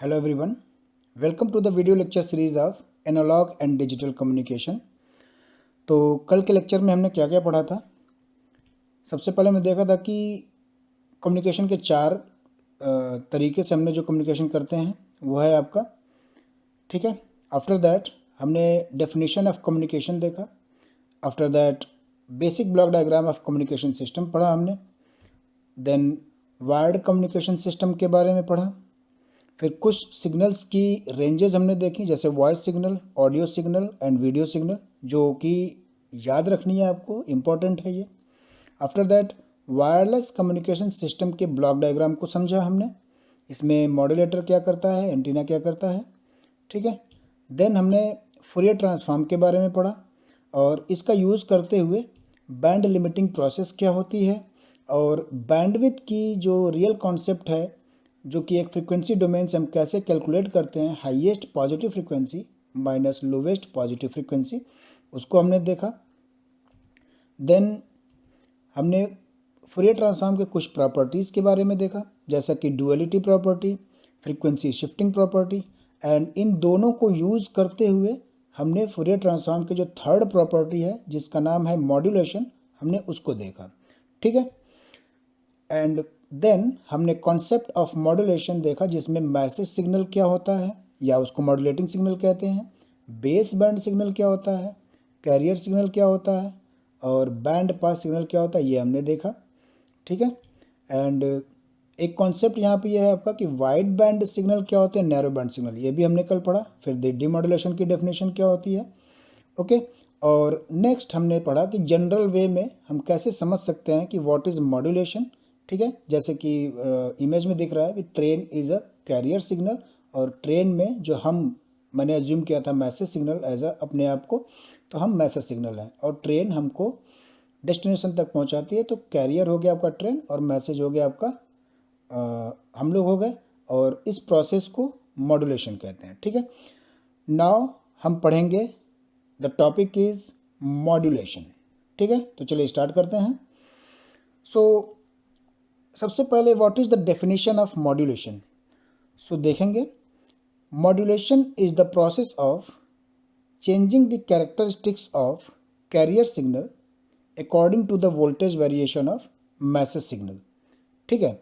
Hello everyone, welcome to the video lecture series of analogue and digital communication. तो कल के lecture में हमने क्या क्या पढ़ा था। सबसे पहले हमने देखा था कि कम्युनिकेशन के चार तरीके से हमने जो कम्युनिकेशन करते हैं वो है आपका, ठीक है। आफ्टर दैट हमने डेफिनेशन ऑफ कम्युनिकेशन देखा। After that basic block diagram of communication system पढ़ा हमने। देन वायर्ड कम्युनिकेशन सिस्टम के बारे में पढ़ा। फिर कुछ सिग्नल्स की रेंजेस हमने देखी, जैसे voice signal, audio signal and video signal, जो कि याद रखनी है आपको, इम्पॉर्टेंट है ये। After that wireless communication system के ब्लॉक डायग्राम को समझा हमने। इसमें मॉड्यूलेटर क्या करता है, एंटीना क्या करता है, ठीक है। देन हमने फूरियर ट्रांसफॉर्म के बारे में पढ़ा और इसका यूज़ करते हुए बैंड लिमिटिंग प्रोसेस क्या होती है और बैंडविड्थ की जो रियल कॉन्सेप्ट है, जो कि एक फ्रीक्वेंसी डोमेन से हम कैसे कैलकुलेट करते हैं highest positive frequency minus lowest positive frequency, उसको हमने देखा। देन हमने फूरियर ट्रांसफॉर्म के कुछ प्रॉपर्टीज़ के बारे में देखा, जैसा कि duality property, frequency shifting property, and in दोनों को यूज़ करते हुए हमने फूरियर ट्रांसफॉर्म के जो थर्ड प्रॉपर्टी है जिसका नाम है मॉड्यूलेशन, हमने उसको देखा, ठीक है। एंड देन हमने कॉन्सेप्ट ऑफ मॉड्यूलेशन देखा, जिसमें मैसेज सिग्नल क्या होता है या उसको मॉड्यूलेटिंग सिग्नल कहते हैं, बेस बैंड सिग्नल क्या होता है, कैरियर सिग्नल क्या होता है और बैंड पास सिग्नल क्या होता है, ये हमने देखा, ठीक है। एंड एक कॉन्सेप्ट यहाँ पे यह है आपका कि वाइड बैंड सिग्नल क्या होते हैं, नैरो बैंड सिग्नल, ये भी हमने कल पढ़ा। फिर डीमॉड्यूलेशन की डेफिनेशन क्या होती है, ओके। और नेक्स्ट हमने पढ़ा कि जनरल वे में हम कैसे समझ सकते हैं कि व्हाट इज़ मॉड्यूलेशन, ठीक है। जैसे कि इमेज में दिख रहा है कि train is a carrier signal, और ट्रेन में जो मैंने एज्यूम किया था मैसेज सिग्नल एज अ अपने आप को, तो हम मैसेज सिग्नल हैं और ट्रेन हमको डेस्टिनेशन तक पहुंचाती है, तो कैरियर हो गया आपका ट्रेन और मैसेज हो गया आपका हम लोग हो गए, और इस प्रोसेस को मॉड्यूलेशन कहते हैं, ठीक है। नाउ हम पढ़ेंगे, द टॉपिक इज़ मॉड्यूलेशन, ठीक है। तो चलिए स्टार्ट करते हैं। सो सबसे पहले what is the definition of modulation. So देखेंगे, modulation is the process of changing the characteristics of carrier signal according to the voltage variation of message signal, ठीक है।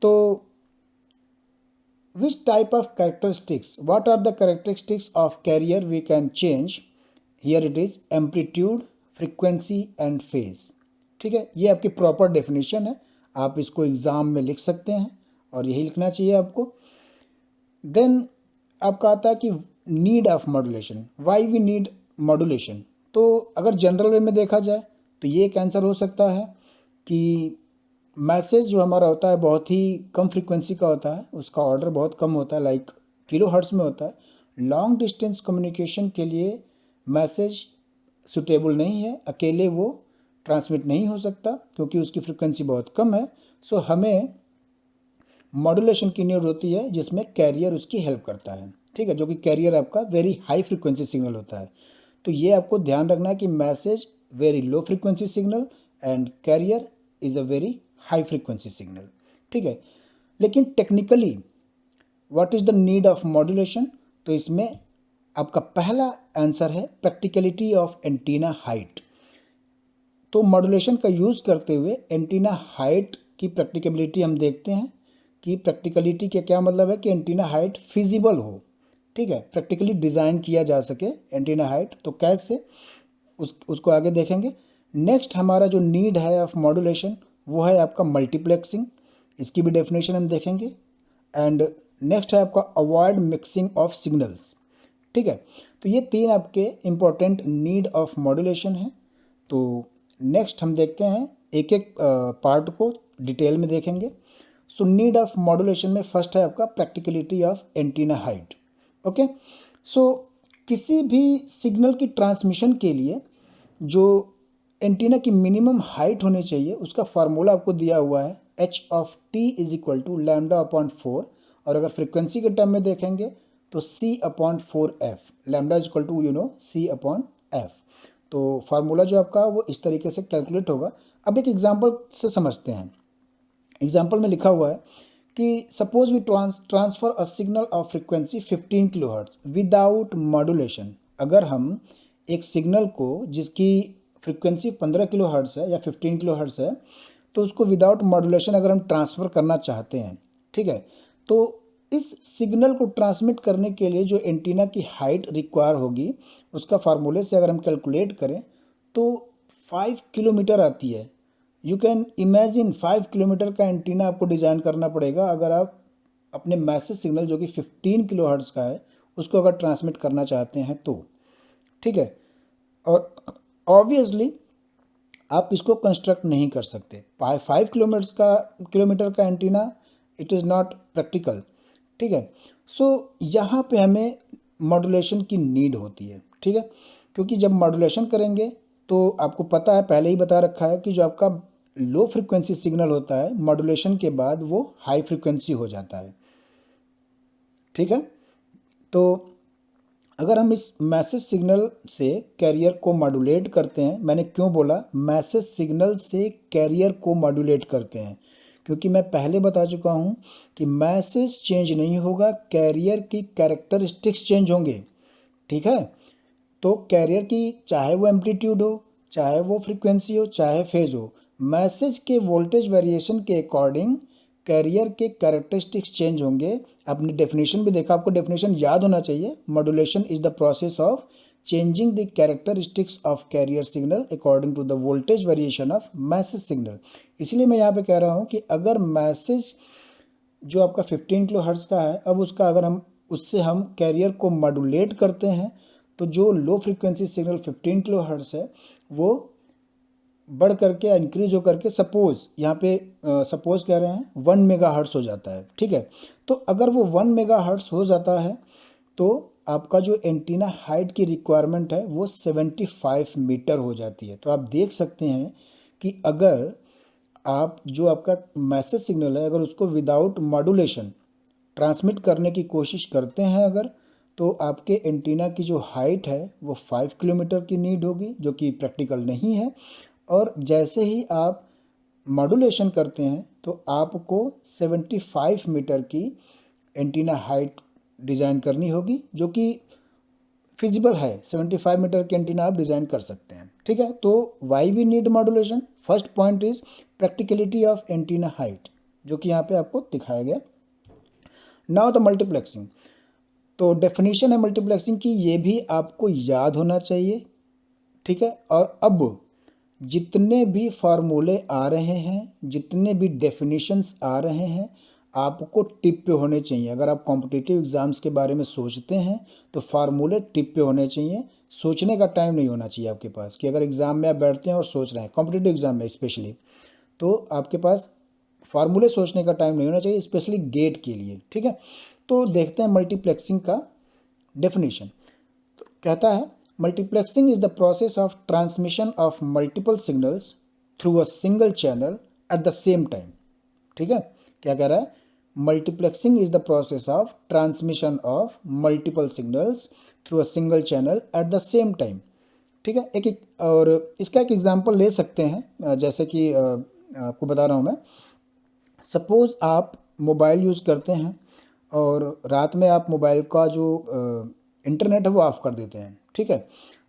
तो which type of characteristics, what are the characteristics of carrier we can change, here it is amplitude, frequency and phase, ठीक है। ये आपकी proper definition है, आप इसको एग्ज़ाम में लिख सकते हैं और यही लिखना चाहिए आपको। देन आपका आता है कि need of modulation, why we need modulation. तो अगर जनरल वे में देखा जाए तो ये एक आंसर हो सकता है कि मैसेज जो हमारा होता है बहुत ही कम फ्रीक्वेंसी का होता है, उसका ऑर्डर बहुत कम होता है, लाइक किलो हर्ट्ज में होता है। लॉन्ग डिस्टेंस कम्युनिकेशन के लिए मैसेज सुटेबल नहीं है, अकेले वो ट्रांसमिट नहीं हो सकता क्योंकि उसकी फ्रीक्वेंसी बहुत कम है। सो हमें मॉड्यूलेशन की नीड होती है जिसमें कैरियर उसकी हेल्प करता है, ठीक है, जो कि कैरियर आपका वेरी हाई फ्रीक्वेंसी सिग्नल होता है। तो ये आपको ध्यान रखना है कि message very low frequency signal and carrier is a very high frequency signal, ठीक है। लेकिन technically what is the need of modulation, तो इसमें आपका पहला आंसर है प्रैक्टिकलिटी ऑफ एंटीना हाइट। तो मॉड्यूलेशन का यूज़ करते हुए एंटीना हाइट की प्रैक्टिकेबिलिटी हम देखते हैं कि प्रैक्टिकलिटी के क्या मतलब है कि एंटीना हाइट फिजिबल हो, ठीक है, प्रैक्टिकली डिज़ाइन किया जा सके एंटीना हाइट। तो कैसे, उसको आगे देखेंगे। नेक्स्ट हमारा जो नीड है ऑफ मॉड्यूलेशन वो है आपका मल्टीप्लेक्सिंग, इसकी भी डेफिनेशन हम देखेंगे। एंड नेक्स्ट है आपका अवॉइड मिक्सिंग ऑफ सिग्नल्स, ठीक है। तो ये तीन आपके इम्पोर्टेंट नीड ऑफ मॉड्यूलेशन है। तो नेक्स्ट हम देखते हैं, एक एक पार्ट को डिटेल में देखेंगे। सो नीड ऑफ मॉड्यूलेशन में फर्स्ट है आपका practicality of antenna height, okay. So किसी भी सिग्नल की ट्रांसमिशन के लिए जो एंटीना की मिनिमम हाइट होनी चाहिए उसका फार्मूला आपको दिया हुआ है, h of t is equal to lambda upon 4, और अगर फ्रीक्वेंसी के टर्म में देखेंगे तो c upon 4f, lambda is equal to c upon f। तो फार्मूला जो आपका वो इस तरीके से कैलकुलेट होगा। अब एक एग्जांपल से समझते हैं। एग्जांपल में लिखा हुआ है कि suppose we transfer a signal of frequency 15 kilohertz without modulation. अगर हम एक सिग्नल को जिसकी फ्रीक्वेंसी 15 किलोहर्ट्ज़ है या 15 किलोहर्ट्ज़ है, तो उसको विदाउट मॉड्यूलेशन अगर हम ट्रांसफ़र करना चाहते हैं, ठीक है, तो इस सिग्नल को ट्रांसमिट करने के लिए जो एंटीना की हाइट रिक्वायर होगी, उसका फार्मूले से अगर हम कैलकुलेट करें तो 5 किलोमीटर आती है। यू कैन इमेजिन 5 किलोमीटर का एंटीना आपको डिज़ाइन करना पड़ेगा अगर आप अपने मैसेज सिग्नल जो कि 15 किलोहर्ट्ज़ का है उसको अगर ट्रांसमिट करना चाहते हैं तो, ठीक है। और ऑब्वियसली आप इसको कंस्ट्रक्ट नहीं कर सकते। 5 किलोमीटर का antenna it is not practical, ठीक है। सो यहाँ पे हमें मॉड्यूलेशन की नीड होती है, ठीक है, क्योंकि जब मॉड्यूलेशन करेंगे तो आपको पता है, पहले ही बता रखा है कि जो आपका लो फ्रिक्वेंसी सिग्नल होता है मॉड्यूलेशन के बाद वो हाई फ्रिक्वेंसी हो जाता है, ठीक है। तो अगर हम इस मैसेज सिग्नल से कैरियर को मॉड्यूलेट करते हैं, मैंने क्यों बोला मैसेज सिग्नल से कैरियर को मॉड्यूलेट करते हैं, क्योंकि मैं पहले बता चुका हूँ कि मैसेज चेंज नहीं होगा, कैरियर की कैरेक्टरिस्टिक्स चेंज होंगे, ठीक है। तो कैरियर की चाहे वो एम्पलीट्यूड हो, चाहे वो फ्रीक्वेंसी हो, चाहे फेज हो, मैसेज के वोल्टेज वेरिएशन के अकॉर्डिंग कैरियर के कैरेक्टरिस्टिक्स चेंज होंगे। आपने डेफिनेशन भी देखा, आपको डेफिनेशन याद होना चाहिए। Modulation is the process of changing the characteristics of carrier signal according to the voltage variation of message signal. इसलिए मैं यहाँ पे कह रहा हूँ कि अगर मैसेज जो आपका 15 किलो हर्ट्ज़ का है, अब उसका अगर हम उससे हम कैरियर को मॉड्यूलेट करते हैं तो जो low frequency signal 15 kilo hertz है वो बढ़ करके इंक्रीज हो करके सपोज यहाँ पे सपोज कह रहे हैं 1 मेगा हर्ट्ज़ हो जाता है, ठीक है। तो अगर वो 1 मेगा हर्ट्ज़ हो जाता है तो आपका जो एंटीना हाइट की रिक्वायरमेंट है वो 75 मीटर हो जाती है। तो आप देख सकते हैं कि अगर आप जो आपका मैसेज सिग्नल है अगर उसको विदाउट मॉड्यूलेशन ट्रांसमिट करने की कोशिश करते हैं अगर, तो आपके एंटीना की जो हाइट है वो 5 किलोमीटर की नीड होगी, जो कि प्रैक्टिकल नहीं है। और जैसे ही आप मॉड्यूलेशन करते हैं तो आपको 75 मीटर की एंटीना हाइट डिज़ाइन करनी होगी, जो कि फिजिबल है। 75 मीटर की एंटीना आप डिज़ाइन कर सकते हैं, ठीक है। तो why we need modulation, first point is practicality of antenna height, जो कि यहाँ पे आपको दिखाया गया। नाउ द मल्टीप्लेक्सिंग, तो डेफिनेशन है मल्टीप्लेक्सिंग की, ये भी आपको याद होना चाहिए, ठीक है। और अब जितने भी फार्मूले आ रहे हैं, जितने भी डेफिनेशंस आ रहे हैं, आपको टिप पे होने चाहिए। अगर आप कॉम्पिटिटिव एग्ज़ाम्स के बारे में सोचते हैं तो फार्मूले टिप पे होने चाहिए। सोचने का टाइम नहीं होना चाहिए आपके पास कि अगर एग्ज़ाम में आप बैठते हैं और सोच रहे हैं, कॉम्पिटिटिव एग्ज़ाम में स्पेशली, तो आपके पास फार्मूले सोचने का टाइम नहीं होना चाहिए, स्पेशली गेट के लिए, ठीक है। तो देखते हैं मल्टीप्लेक्सिंग का डेफिनेशन। तो कहता है multiplexing is the process of transmission of multiple signals through a single channel at the same time, ठीक है। क्या कह रहा है, multiplexing is the process of transmission of multiple signals through a single channel at the same time, ठीक है। एक और इसका एक एग्जांपल ले सकते हैं, जैसे कि आपको बता रहा हूँ मैं। सपोज़ आप मोबाइल यूज़ करते हैं और रात में आप मोबाइल का जो इंटरनेट है वो ऑफ़ कर देते हैं, ठीक है।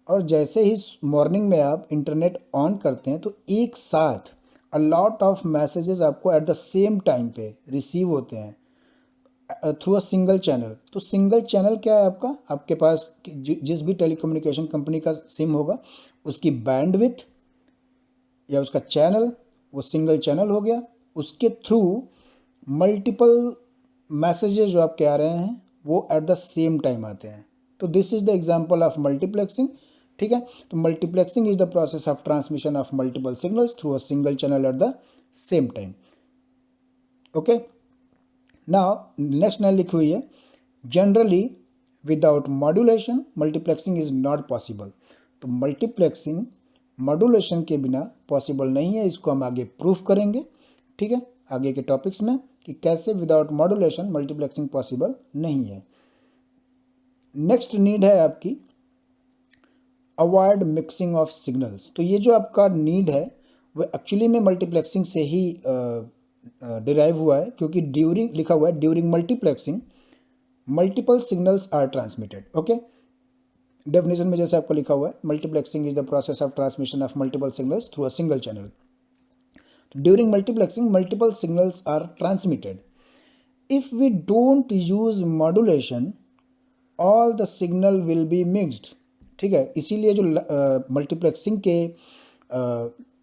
और जैसे ही मॉर्निंग में आप इंटरनेट ऑन करते हैं तो एक साथ अ लॉट ऑफ मैसेजेस आपको एट द सेम टाइम पे रिसीव होते हैं थ्रू अ सिंगल चैनल। तो सिंगल चैनल क्या है आपका, आपके पास जिस भी टेलीकम्युनिकेशन कंपनी का सिम होगा उसकी बैंडविड्थ या उसका चैनल वो सिंगल चैनल हो गया, उसके थ्रू मल्टीपल मैसेजेस जो आपके आ रहे हैं वो एट द सेम टाइम आते हैं। तो this is the example of multiplexing, ठीक है। तो multiplexing is the process of transmission of multiple signals through a single channel at the same time, okay. Now next line लिखी हुई है, generally without modulation multiplexing is not possible. तो multiplexing modulation के बिना possible नहीं है, इसको हम आगे प्रूफ करेंगे, ठीक है, आगे के टॉपिक्स में कि कैसे विदाउट मॉड्यूलेशन मल्टीप्लेक्सिंग पॉसिबल नहीं है। नेक्स्ट नीड है आपकी अवॉइड मिक्सिंग ऑफ सिग्नल्स। तो ये जो आपका नीड है वो एक्चुअली में मल्टीप्लेक्सिंग से ही डिराइव हुआ है, क्योंकि ड्यूरिंग लिखा हुआ है during multiplexing multiple signals are transmitted. Okay, definition में जैसे आपको लिखा हुआ है, multiplexing is the process of transmission of multiple signals through a single channel. During multiplexing multiple signals are transmitted. If we don't use modulation all the signal will be mixed. ठीक है, इसीलिए जो मल्टीप्लेक्सिंग के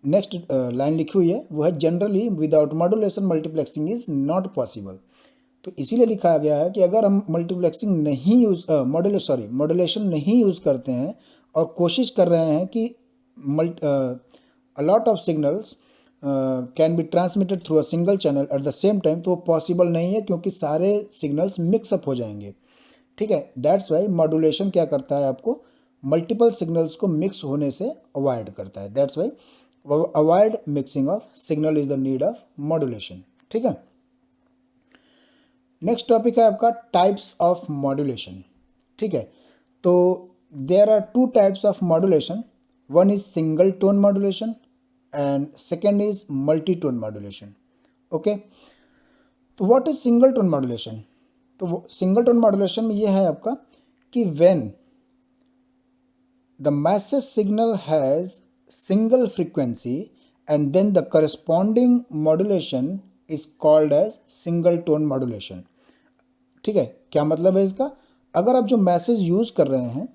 next line लिखी हुई है वो है generally without modulation multiplexing is not possible. तो इसीलिए लिखा गया है कि अगर हम मल्टीप्लेक्सिंग नहीं यूज मॉड्यूलेशन नहीं यूज़ करते हैं और कोशिश कर रहे हैं कि a lot of signals can be transmitted through a single channel at the same time, तो वो पॉसिबल नहीं है, क्योंकि सारे सिग्नल्स मिक्सअप हो जाएंगे। ठीक है, दैट्स वाई मॉड्यूलेशन क्या करता है, आपको मल्टीपल सिग्नल्स को मिक्स होने से अवॉइड करता है। That's why avoid mixing of signal is the need of modulation. ठीक है, नेक्स्ट टॉपिक है आपका टाइप्स ऑफ मॉड्यूलेशन। ठीक है, तो there are two types of modulation, one is single tone modulation and second is multi tone modulation. Okay, तो what is single tone modulation? तो single tone modulation में ये है आपका कि when the message signal has single frequency and then the corresponding modulation is called as single tone modulation. ठीक है, क्या मतलब है इसका? अगर आप जो मैसेज यूज़ कर रहे हैं,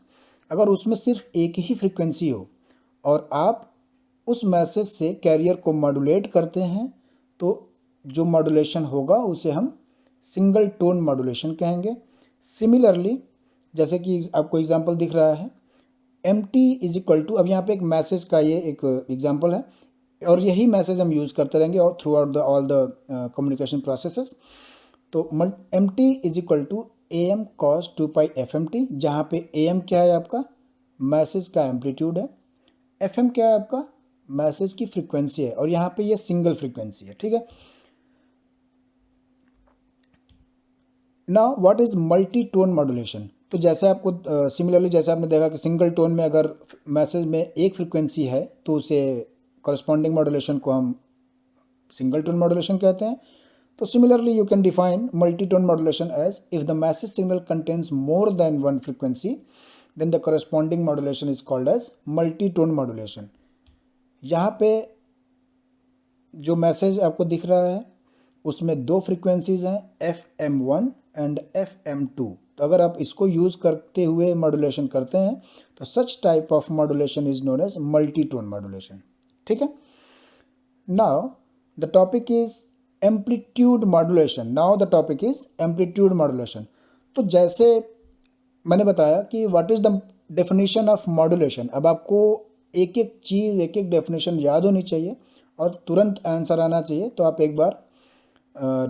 अगर उसमें सिर्फ एक ही फ्रीक्वेंसी हो और आप उस मैसेज से कैरियर को मॉड्यूलेट करते हैं, तो जो मॉड्यूलेशन होगा उसे हम सिंगल टोन मॉड्यूलेशन कहेंगे। सिमिलरली, जैसे कि आपको एग्जांपल दिख रहा है, M T is equal to, अब यहाँ पे एक मैसेज का ये एक एग्जांपल है और यही मैसेज हम यूज़ करते रहेंगे और throughout the all the communication processes. तो m T is equal to A m cos 2 pi f m t, जहाँ पे ए एम क्या है आपका मैसेज का एम्पलीट्यूड है, एफ एम क्या है आपका मैसेज की फ्रीक्वेंसी है, और यहाँ पे ये सिंगल फ्रीक्वेंसी है। ठीक है, now what is multi tone modulation? तो जैसे आपको सिमिलरली जैसे आपने देखा कि सिंगल टोन में अगर मैसेज में एक फ्रीक्वेंसी है तो उसे करस्पॉन्डिंग मॉड्यूलेशन को हम सिंगल टोन मॉड्यूलेशन कहते हैं। तो similarly you can define multi-tone modulation as if the message signal contains more than one frequency, then the corresponding modulation is called as multi-tone modulation। यहाँ पे जो मैसेज आपको दिख रहा है उसमें दो फ्रीक्वेंसीज हैं FM1 एंड FM2। तो अगर आप इसको यूज़ करते हुए मॉड्यूलेशन करते हैं तो such type of modulation is known as multi tone modulation. ठीक है, now the topic is amplitude modulation. Now the topic is amplitude modulation. तो जैसे मैंने बताया कि what is the definition of modulation, अब आपको एक एक चीज़ एक एक डेफिनेशन याद होनी चाहिए और तुरंत आंसर आना चाहिए। तो आप एक बार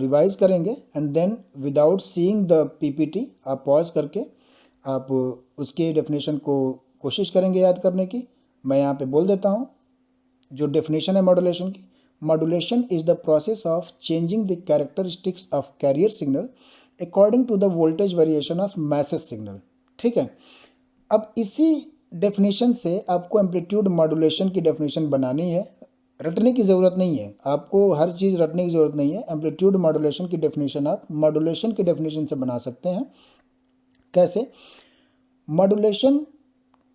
रिवाइज करेंगे and then without seeing the PPT आप पॉज करके आप उसके डेफिनेशन को कोशिश करेंगे याद करने की। मैं यहाँ पे बोल देता हूँ जो डेफिनेशन है मॉड्यूलेशन की। Modulation is the process of changing the characteristics of carrier signal according to the voltage variation of message signal। ठीक है, अब इसी डेफिनेशन से आपको एम्पलीट्यूड मॉड्यूलेशन की डेफिनेशन बनानी है, रटने की ज़रूरत नहीं है, आपको हर चीज़ रटने की ज़रूरत नहीं है। एम्पलीट्यूड मॉड्यूलेशन की डेफिनेशन आप मॉड्यूलेशन की डेफिनेशन से बना सकते हैं। कैसे? मॉड्यूलेशन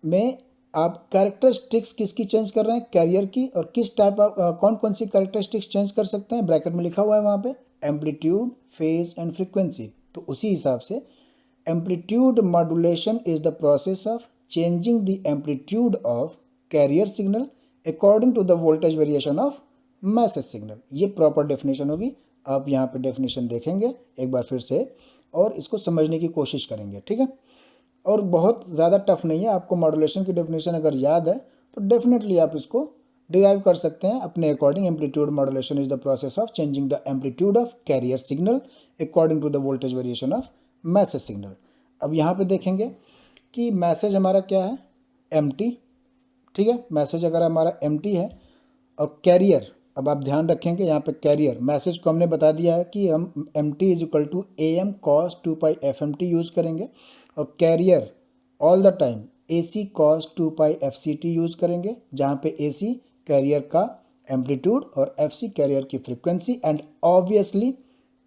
में आप कैरेक्टरिस्टिक्स किसकी चेंज कर रहे हैं, कैरियर की, और किस टाइप ऑफ कौन कौन सी कैरेक्टरिस्टिक्स चेंज कर सकते हैं, ब्रैकेट में लिखा हुआ है वहाँ पे एम्पलीट्यूड, फेज एंड फ्रीक्वेंसी। तो उसी हिसाब से amplitude modulation is the process of changing the amplitude of carrier signal according to the voltage variation of message signal. ये प्रॉपर डेफिनेशन होगी। आप यहाँ पे डेफिनेशन देखेंगे एक बार फिर से और इसको समझने की कोशिश करेंगे। ठीक है, और बहुत ज़्यादा टफ नहीं है। आपको मॉड्यूलेशन की डेफिनेशन अगर याद है तो डेफिनेटली आप इसको डिराइव कर सकते हैं अपने according. Amplitude modulation is the process of changing the amplitude of carrier signal according to the voltage variation of message signal. अब यहाँ पे देखेंगे कि मैसेज हमारा क्या है, एम्प्टी। ठीक है, मैसेज अगर हमारा एम्प्टी है और कैरियर, अब आप ध्यान रखेंगे यहाँ पे कैरियर मैसेज को हमने बता दिया है कि हम M T is equal to AM cos 2 pi FMT use करेंगे, और carrier all the time AC cos 2 pi FCT use करेंगे, जहाँ पे AC कैरियर का एम्पलीट्यूड और एफ सी कैरियर की फ्रिक्वेंसी, एंड ऑब्वियसली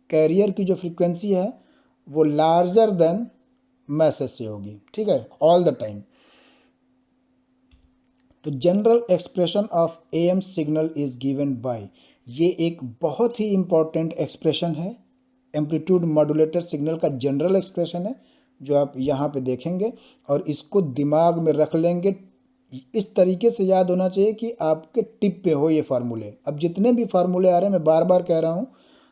कैरियर की जो फ्रिक्वेंसी है वो लार्जर देन मैसेज से होगी, ठीक है, ऑल द टाइम। तो general expression of am signal is given by, ये एक बहुत ही इंपॉर्टेंट एक्सप्रेशन है, एम्पलीट्यूड मॉड्यूलेटर सिग्नल का जनरल एक्सप्रेशन है जो आप यहाँ पे देखेंगे, और इसको दिमाग में रख लेंगे। इस तरीके से याद होना चाहिए कि आपके टिप पे हो ये फार्मूले। अब जितने भी फार्मूले आ रहे हैं, मैं बार बार कह रहा हूँ,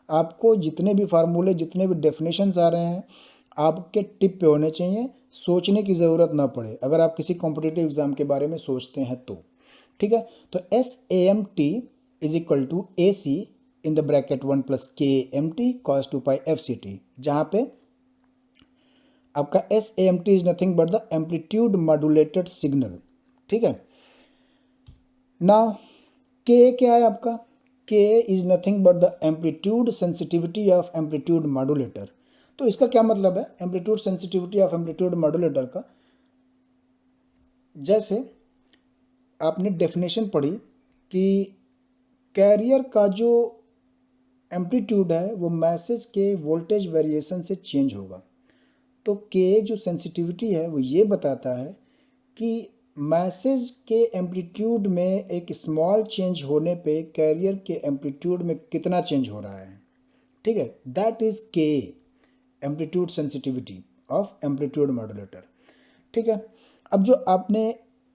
आपको जितने भी फार्मूले, जितने भी डेफिनेशंस आ रहे हैं, आपके टिप पे होने चाहिए, सोचने की ज़रूरत ना पड़े अगर आप किसी कॉम्पिटिटिव एग्ज़ाम के बारे में सोचते हैं तो, ठीक है। तो S A M T is equal to A C in the bracket 1 plus K M T cos 2 pi F C T, जहाँ पे आपका S A M T is nothing but the amplitude modulated signal, ठीक है। Now K क्या है आपका, K is nothing but the amplitude sensitivity of amplitude modulator. तो इसका क्या मतलब है, amplitude sensitivity of amplitude modulator का, जैसे आपने डेफिनेशन पढ़ी कि कैरियर का जो एम्पलीट्यूड है वो मैसेज के वोल्टेज वेरिएशन से चेंज होगा। तो के जो सेंसिटिविटी है वो ये बताता है कि मैसेज के एम्पलीट्यूड में एक स्मॉल चेंज होने पे कैरियर के एम्पलीट्यूड में कितना चेंज हो रहा है, ठीक है, that is K, amplitude sensitivity of amplitude modulator, ठीक है। अब जो आपने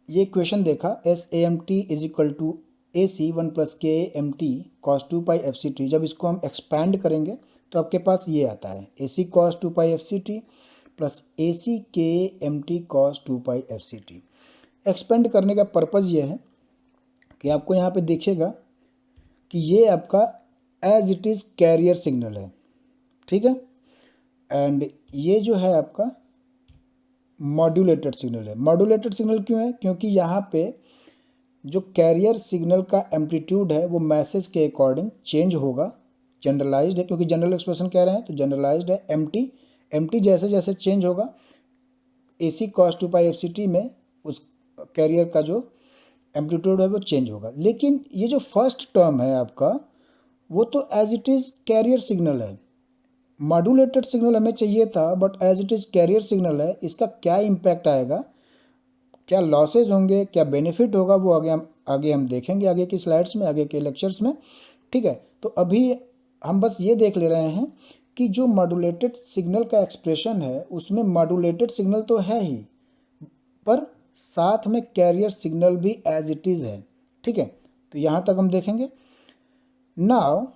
ये क्वेश्चन देखा, S A M T is equal to A C 1 plus K M T cos 2 pi F C T, जब इसको हम एक्सपैंड करेंगे तो आपके पास ये आता है ए सी cos 2 pi F C T plus ए सी के M T cos 2 pi F C T. Expand करने का पर्पज़ ये है कि आपको यहाँ पे देखिएगा कि ये आपका as it is carrier signal है, ठीक है, एंड ये जो है आपका मॉड्यूलेटेड सिग्नल है। मॉड्यूलेटेड सिग्नल क्यों है, क्योंकि यहाँ पे जो कैरियर सिग्नल का एम्पलीट्यूड है वो मैसेज के अकॉर्डिंग चेंज होगा, जनरलाइज्ड है, क्योंकि जनरल एक्सप्रेशन कह रहे हैं तो जनरलाइज्ड है। एम टी जैसे जैसे चेंज होगा ए सी cos 2 pi F C T में उस कैरियर का जो एम्पलीट्यूड है वो चेंज होगा। लेकिन ये जो फर्स्ट टर्म है आपका वो तो as it is carrier signal है, मॉड्यूलेटेड सिग्नल हमें चाहिए था but as it is carrier signal है। इसका क्या इम्पैक्ट आएगा, क्या लॉसेज होंगे, क्या बेनिफिट होगा, वो आगे हम देखेंगे आगे की स्लाइड्स में, आगे के लेक्चर्स में, ठीक है। तो अभी हम बस ये देख ले रहे हैं कि जो मॉड्यूलेटेड सिग्नल का एक्सप्रेशन है उसमें मॉड्यूलेटेड सिग्नल तो है ही, पर साथ में कैरियर सिग्नल भी एज इट इज़ है, ठीक है। तो यहाँ तक हम देखेंगे। नाउ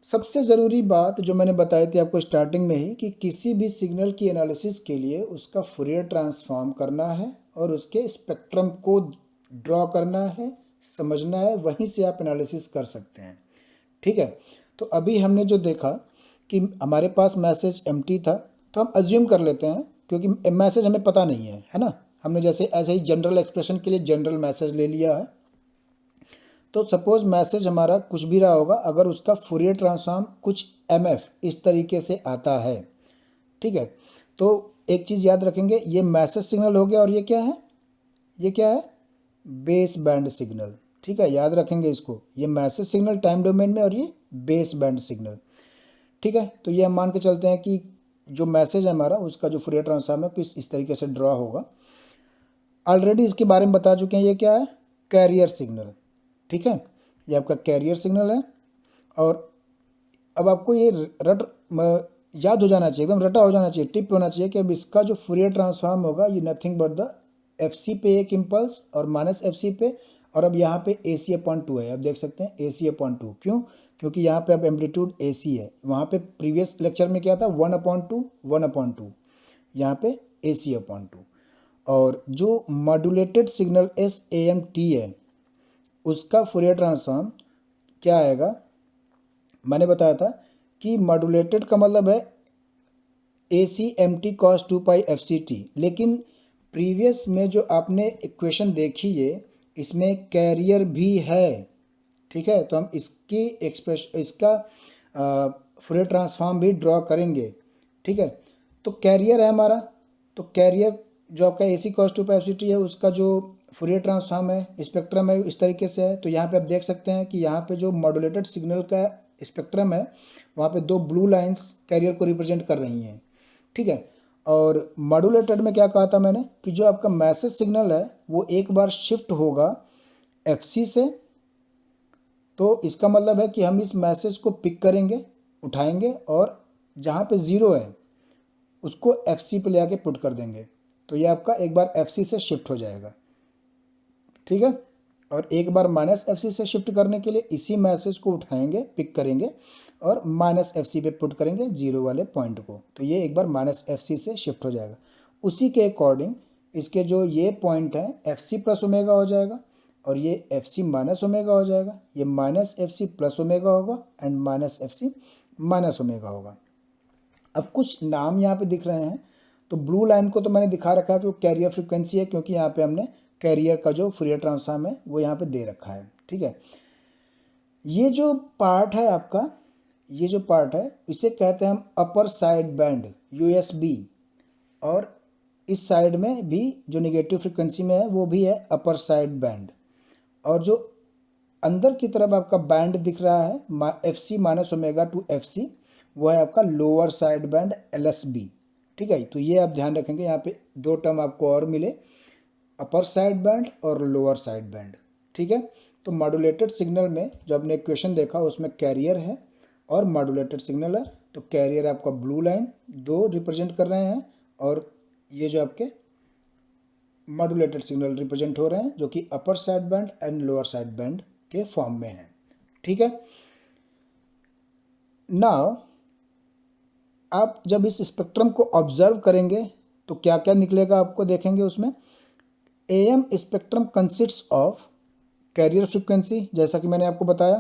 सबसे ज़रूरी बात जो मैंने बताई थी आपको स्टार्टिंग में ही कि किसी भी सिग्नल की एनालिसिस के लिए उसका फूरियर ट्रांसफॉर्म करना है और उसके स्पेक्ट्रम को ड्रॉ करना है, समझना है, वहीं से आप एनालिसिस कर सकते हैं, ठीक है। तो अभी हमने जो देखा कि हमारे पास मैसेज एम्प्टी था, तो हम अज्यूम कर लेते हैं क्योंकि मैसेज हमें पता नहीं है ना, हमने जैसे ऐसे ही जनरल एक्सप्रेशन के लिए जनरल मैसेज ले लिया है। तो सपोज मैसेज हमारा कुछ भी रहा होगा, अगर उसका फूरियर ट्रांसफॉर्म कुछ एमएफ इस तरीके से आता है, ठीक है, तो एक चीज़ याद रखेंगे, ये मैसेज सिग्नल हो गया और ये क्या है, ये क्या है, बेस बैंड सिग्नल, ठीक है, याद रखेंगे इसको, ये मैसेज सिग्नल टाइम डोमेन में और ये बेस बैंड सिग्नल, ठीक है। तो ये हम मान के चलते हैं कि जो मैसेज है हमारा उसका जो फूरियर ट्रांसफॉर्म है कुछ इस तरीके से ड्रॉ होगा। ऑलरेडी इसके बारे में बता चुके हैं, ये क्या है, कैरियर सिग्नल, ठीक है, ये आपका कैरियर सिग्नल है। और अब आपको ये याद हो जाना चाहिए, एकदम रटा हो जाना चाहिए, टिप होना चाहिए कि अब इसका जो फूरियर ट्रांसफॉर्म होगा ये nothing but the F C पे एक इम्पल्स और माइनस एफ सी पे, और अब यहाँ पे ए सी अपॉन 2 है, अब देख सकते हैं ए सी अपॉन 2, क्यों, क्योंकि यहाँ पे अब एम्पलीट्यूड ए सी है, वहाँ पे प्रीवियस लेक्चर में क्या था 1/2, यहाँ पे ए सी अपॉन 2। और जो modulated signal S A M T है उसका फूरियर ट्रांसफॉर्म क्या आएगा, मैंने बताया था कि मॉड्यूलेटेड का मतलब है ए C M T cos 2 pi F C T, लेकिन प्रीवियस में जो आपने इक्वेशन देखी है इसमें कैरियर भी है, ठीक है, तो हम इसका फूरियर ट्रांसफॉर्म भी ड्रॉ करेंगे, ठीक है। तो कैरियर है हमारा, तो कैरियर जो आपका ए सी cos 2 pi F C T है उसका जो फूरियर ट्रांसफॉर्म है, स्पेक्ट्रम है, इस तरीके से है। तो यहाँ पे आप देख सकते हैं कि यहाँ पे जो मॉड्यूलेटेड सिग्नल का स्पेक्ट्रम है वहाँ पे दो ब्लू लाइंस कैरियर को रिप्रेजेंट कर रही हैं, ठीक है। और मॉड्यूलेटेड में क्या कहा था मैंने कि जो आपका मैसेज सिग्नल है वो एक बार शिफ्ट होगा FC से, तो इसका मतलब है कि हम इस मैसेज को पिक करेंगे, उठाएंगे और जहाँ पे ज़ीरो है उसको FC पे ले आके पुट कर देंगे। तो ये आपका एक बार FC से शिफ्ट हो जाएगा, ठीक है। और एक बार -FC से शिफ्ट करने के लिए इसी मैसेज को उठाएंगे, पिक करेंगे और -FC पे पुट करेंगे जीरो वाले पॉइंट को। तो ये एक बार -FC से शिफ्ट हो जाएगा। उसी के अकॉर्डिंग इसके जो ये पॉइंट है FC प्लस ओमेगा हो जाएगा और ये FC माइनस ओमेगा हो जाएगा। ये -FC प्लस ओमेगा होगा एंड -FC माइनस ओमेगा होगा। अब कुछ नाम यहाँ पे दिख रहे हैं, तो ब्लू लाइन को तो मैंने दिखा रखा है कि वो कैरियर फ्रिक्वेंसी है, क्योंकि यहाँ पे हमने कैरियर का जो फूरियर ट्रांसफॉर्म है वो यहाँ पे दे रखा है, ठीक है। ये जो पार्ट है आपका, ये जो पार्ट है इसे कहते हैं हम अपर साइड बैंड USB, और इस साइड में भी जो निगेटिव फ्रिक्वेंसी में है वो भी है अपर साइड बैंड। और जो अंदर की तरफ आपका बैंड दिख रहा है FC minus omega to FC, वो है आपका लोअर साइड बैंड LSB, ठीक है। तो ये आप ध्यान रखेंगे, यहाँ पे दो टर्म आपको और मिले, अपर साइड बैंड और लोअर साइड बैंड, ठीक है। तो मॉड्यूलेटेड सिग्नल में जो आपने इक्वेशन देखा उसमें कैरियर है और मॉड्यूलेटेड सिग्नल है। तो कैरियर आपका ब्लू लाइन दो रिप्रेजेंट कर रहे हैं और ये जो आपके मॉड्यूलेटेड सिग्नल रिप्रेजेंट हो रहे हैं जो कि upper side band and lower side band के फॉर्म में है, ठीक है। नाउ आप जब इस स्पेक्ट्रम को ऑब्जर्व करेंगे तो क्या क्या निकलेगा आपको देखेंगे उसमें। AM spectrum consists of carrier frequency, जैसा कि मैंने आपको बताया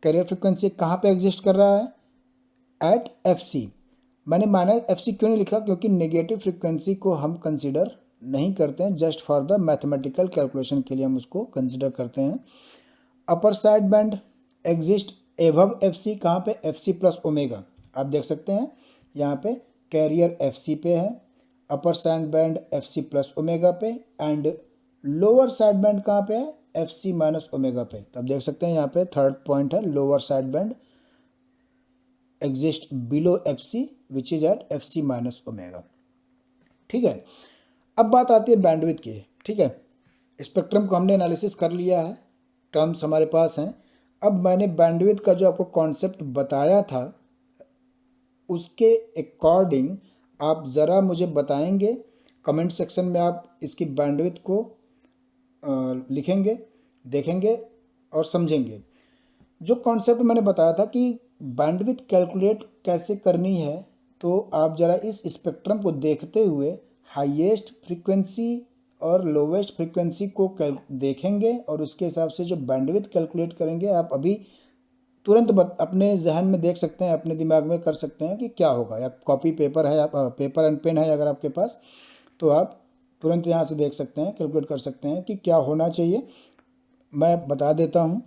कैरियर फ्रिक्वेंसी कहाँ पे एग्जिस्ट कर रहा है एट FC। मैंने -FC क्यों नहीं लिखा, क्योंकि नेगेटिव फ्रिक्वेंसी को हम कंसिडर नहीं करते हैं, just for the mathematical calculation के लिए हम उसको कंसिडर करते हैं। Upper side band exist above FC, कहाँ पे FC प्लस ओमेगा, आप देख सकते हैं यहाँ पे कैरियर FC पे है, upper side band FC plus omega पे एंड लोअर साइड बैंड कहाँ पे है FC माइनस ओमेगा पे। तो आप देख सकते हैं यहाँ पे थर्ड पॉइंट है lower side band exist below FC which is at FC minus omega, ठीक है। अब बात आती है बैंडविड्थ की, ठीक है। स्पेक्ट्रम को हमने एनालिसिस कर लिया है, टर्म्स हमारे पास हैं। अब मैंने बैंडविड्थ का जो आपको कॉन्सेप्ट बताया था उसके अकॉर्डिंग आप ज़रा मुझे बताएंगे, कमेंट सेक्शन में आप इसकी बैंडविड्थ को लिखेंगे, देखेंगे और समझेंगे। जो कॉन्सेप्ट मैंने बताया था कि बैंडविड्थ कैलकुलेट कैसे करनी है, तो आप ज़रा इस स्पेक्ट्रम को देखते हुए हाईएस्ट फ्रीक्वेंसी और लोवेस्ट फ्रीक्वेंसी को देखेंगे और उसके हिसाब से जो बैंडविड्थ कैलकुलेट करेंगे आप अभी तुरंत अपने जहन में देख सकते हैं, अपने दिमाग में कर सकते हैं कि क्या होगा। या कॉपी पेपर है, पेपर एंड पेन है अगर आपके पास, तो आप तुरंत यहाँ से देख सकते हैं, कैलकुलेट कर सकते हैं कि क्या होना चाहिए। मैं बता देता हूँ,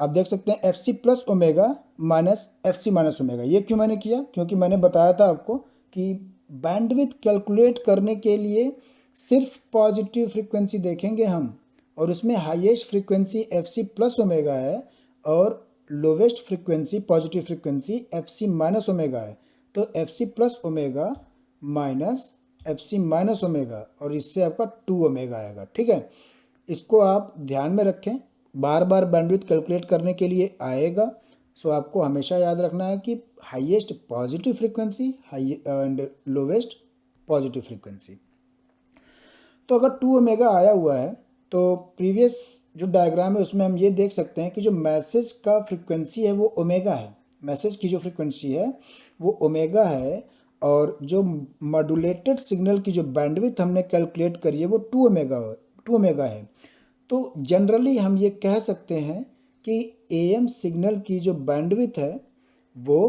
आप देख सकते हैं FC plus omega minus FC minus omega. ये क्यों मैंने किया, क्योंकि मैंने बताया था आपको कि बैंडविड्थ कैलकुलेट करने के लिए सिर्फ पॉजिटिव फ्रीक्वेंसी देखेंगे हम, और उसमें highest frequency FC plus omega है और lowest frequency positive frequency FC minus omega है। तो FC plus omega minus FC minus omega और इससे आपका 2 ओमेगा आएगा, ठीक है। इसको आप ध्यान में रखें, बार बार बैंडविड्थ कैलकुलेट करने के लिए आएगा। सो आपको हमेशा याद रखना है कि highest positive frequency and lowest positive frequency. तो अगर 2 ओमेगा आया हुआ है तो प्रीवियस जो डायग्राम है उसमें हम ये देख सकते हैं कि जो मैसेज का फ्रीक्वेंसी है वो ओमेगा है, मैसेज की जो फ्रीक्वेंसी है वो ओमेगा है, और जो मॉड्यूलेटेड सिग्नल की जो बैंडविड्थ हमने कैलकुलेट करी है वो 2 ओमेगा है। तो जनरली हम ये कह सकते हैं कि AM सिग्नल की जो बैंडविड्थ है वो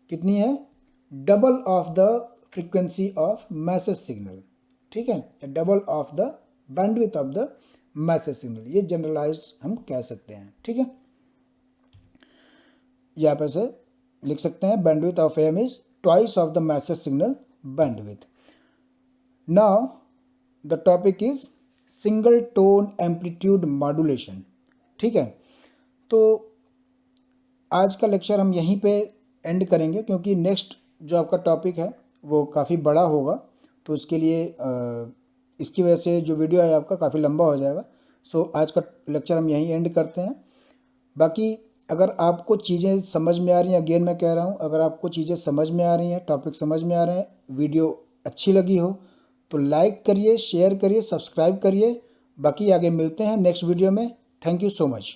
कितनी है, double of the frequency of message signal, ठीक है, double of the bandwidth of the message signal. ये जनरलाइज्ड हम कह सकते हैं, ठीक है। यहाँ पे से लिख सकते हैं bandwidth of AM is twice of the message signal bandwidth. Now the topic is single tone amplitude modulation. ठीक है, तो आज का लेक्चर हम यहीं पे एंड करेंगे, क्योंकि नेक्स्ट जो आपका टॉपिक है वो काफ़ी बड़ा होगा, तो उसके लिए इसकी वजह से जो वीडियो है आपका काफ़ी लंबा हो जाएगा। सो आज का लेक्चर हम यहीं एंड करते हैं। बाकी अगर आपको चीज़ें समझ में आ रही हैं, अगेन मैं कह रहा हूँ, अगर आपको चीज़ें समझ में आ रही हैं, टॉपिक समझ में आ रहे हैं, वीडियो अच्छी लगी हो तो लाइक करिए, शेयर करिए, सब्सक्राइब करिए। बाकी आगे मिलते हैं नेक्स्ट वीडियो में। Thank you so much.